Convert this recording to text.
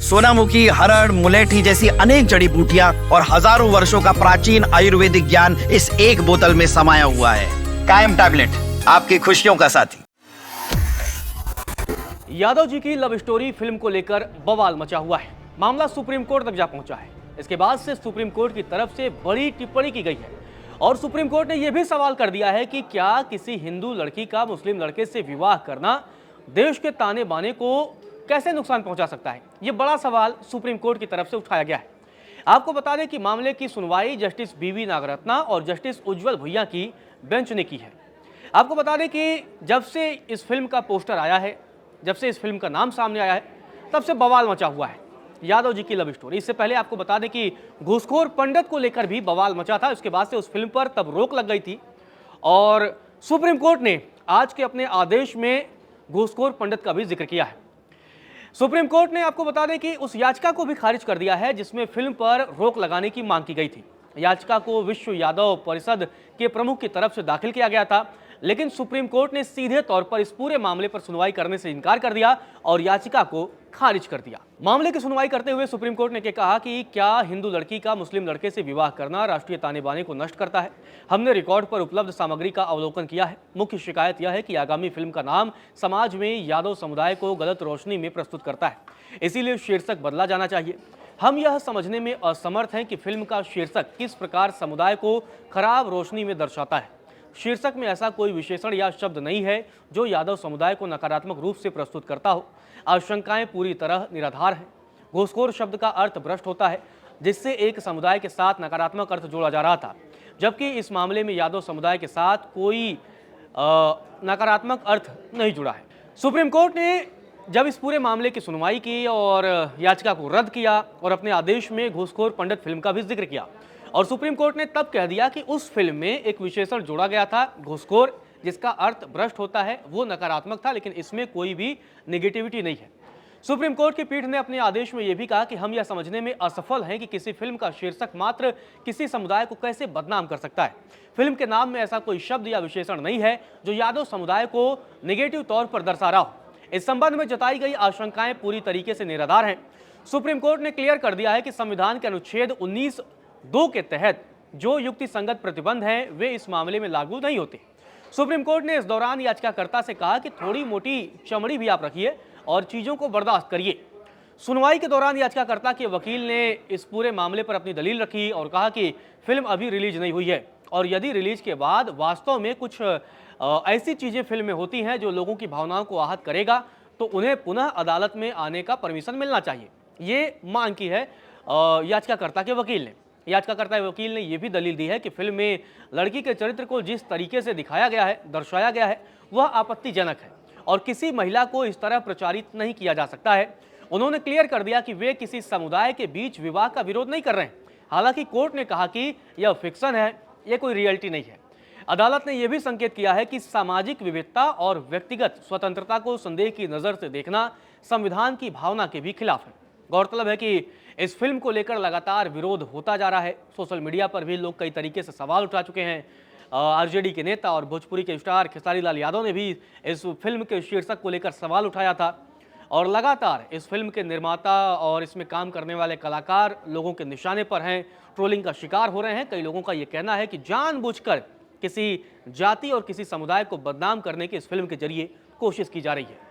सोनामुखी, हरड़, मुलेठी जैसी अनेक जड़ी बूटियां और हजारों वर्षों का प्राचीन आयुर्वेदिक ज्ञान इस एक बोतल में समाया हुआ है। कायम टैबलेट, आपकी खुशियों का साथी। यादव जी की लव स्टोरी फिल्म को लेकर बवाल मचा हुआ है। मामला सुप्रीम कोर्ट तक जा पहुंचा है। इसके बाद से सुप्रीम कोर्ट की तरफ से बड़ी टिप्पणी की गई है और सुप्रीम कोर्ट ने यह भी सवाल कर दिया है कि क्या किसी हिंदू लड़की का मुस्लिम लड़के से विवाह करना देश के ताने बाने को कैसे नुकसान पहुंचा सकता है। यह बड़ा सवाल सुप्रीम कोर्ट की तरफ से उठाया गया है। आपको बता दें कि मामले की सुनवाई जस्टिस बीवी नागरत्ना और जस्टिस उज्जवल भुइयां की बेंच ने की है। आपको बता दें कि जब से इस फिल्म का पोस्टर आया है, जब से इस फिल्म का नाम सामने आया है, तब से बवाल मचा हुआ है यादव जी की लव स्टोरी। इससे पहले आपको बता दें कि घूसखोर पंडित को लेकर भी बवाल मचा था। उसके बाद से उस फिल्म पर तब रोक लग गई थी और सुप्रीम कोर्ट ने आज के अपने आदेश में घूसखोर पंडित का भी जिक्र किया है। सुप्रीम कोर्ट ने आपको बता दें कि उस याचिका को भी खारिज कर दिया है जिसमें फिल्म पर रोक लगाने की मांग की गई थी। याचिका को विश्व यादव परिषद के प्रमुख की तरफ से दाखिल किया गया था, लेकिन सुप्रीम कोर्ट ने सीधे तौर पर इस पूरे मामले पर सुनवाई करने से इनकार कर दिया और याचिका को खारिज कर दिया। मामले की सुनवाई करते हुए सुप्रीम कोर्ट ने कहा कि क्या हिंदू लड़की का मुस्लिम लड़के से विवाह करना राष्ट्रीय ताने बाने को नष्ट करता है। हमने रिकॉर्ड पर उपलब्ध सामग्री का अवलोकन किया है। मुख्य शिकायत यह है कि आगामी फिल्म का नाम समाज में यादव समुदाय को गलत रोशनी में प्रस्तुत करता है, इसीलिए शीर्षक बदला जाना चाहिए। हम यह समझने में असमर्थ हैं कि फिल्म का शीर्षक किस प्रकार समुदाय को खराब रोशनी में दर्शाता है। शीर्षक में ऐसा कोई विशेषण या शब्द नहीं है जो यादव समुदाय को नकारात्मक रूप से प्रस्तुत करता हो। आशंकाएं पूरी तरह निराधार हैं। घूसखोर शब्द का अर्थ भ्रष्ट होता है, जिससे एक समुदाय के साथ नकारात्मक अर्थ जोड़ा जा रहा था, जबकि इस मामले में यादव समुदाय के साथ कोई नकारात्मक अर्थ नहीं जुड़ा है। सुप्रीम कोर्ट ने जब इस पूरे मामले की सुनवाई की और याचिका को रद्द किया और अपने आदेश में घूसखोर पंडित फिल्म का भी जिक्र किया और सुप्रीम कोर्ट ने तब कह दिया कि उस फिल्म में एक विशेषण जोड़ा गया था घूसखोर, जिसका अर्थ भ्रष्ट होता है, वो नकारात्मक था, लेकिन इसमें कोई भी नेगेटिविटी नहीं है। सुप्रीम कोर्ट की पीठ ने अपने आदेश में यह भी कहा कि हम यह समझने में असफल हैं कि किसी फिल्म का शीर्षक मात्र किसी समुदाय को कैसे बदनाम कर सकता है। फिल्म के नाम में ऐसा कोई शब्द या विशेषण नहीं है जो यादव समुदाय को नेगेटिव तौर पर दर्शा रहा हो। इस संबंध में जताई गई आशंकाएं पूरी तरीके से निराधार हैं। सुप्रीम कोर्ट ने क्लियर कर दिया है कि संविधान के अनुच्छेद 19(2) के तहत जो युक्ति संगत प्रतिबंध हैं वे इस मामले में लागू नहीं होते। सुप्रीम कोर्ट ने इस दौरान याचिकाकर्ता से कहा कि थोड़ी मोटी चमड़ी भी आप रखिए और चीजों को बर्दाश्त करिए। सुनवाई के दौरान याचिकाकर्ता के वकील ने इस पूरे मामले पर अपनी दलील रखी और कहा कि फिल्म अभी रिलीज नहीं हुई है और यदि रिलीज के बाद वास्तव में कुछ ऐसी चीजें फिल्म में होती हैं जो लोगों की भावनाओं को आहत करेगा तो उन्हें पुनः अदालत में आने का परमिशन मिलना चाहिए। ये मांग की है याचिकाकर्ता के वकील ने। याचिकाकर्ता के वकील ने यह भी दलील दी है कि फिल्म में लड़की के चरित्र को जिस तरीके से दिखाया गया है, दर्शाया गया है, वह आपत्तिजनक है और किसी महिला को इस तरह प्रचारित नहीं किया जा सकता है। उन्होंने क्लियर कर दिया कि वे किसी समुदाय के बीच विवाह का विरोध नहीं कर रहे हैं। हालांकि कोर्ट ने कहा कि यह फिक्शन है, यह कोई रियलिटी नहीं है। अदालत ने यह भी संकेत किया है कि सामाजिक विविधता और व्यक्तिगत स्वतंत्रता को संदेह की नज़र से देखना संविधान की भावना के भी खिलाफ है। गौरतलब है कि इस फिल्म को लेकर लगातार विरोध होता जा रहा है। सोशल मीडिया पर भी लोग कई तरीके से सवाल उठा चुके हैं। आरजेडी के नेता और भोजपुरी के स्टार खेसारी लाल यादव ने भी इस फिल्म के शीर्षक को लेकर सवाल उठाया था और लगातार इस फिल्म के निर्माता और इसमें काम करने वाले कलाकार लोगों के निशाने पर हैं, ट्रोलिंग का शिकार हो रहे हैं। कई लोगों का ये कहना है कि जानबूझकर किसी जाति और किसी समुदाय को बदनाम करने की इस फिल्म के जरिए कोशिश की जा रही है।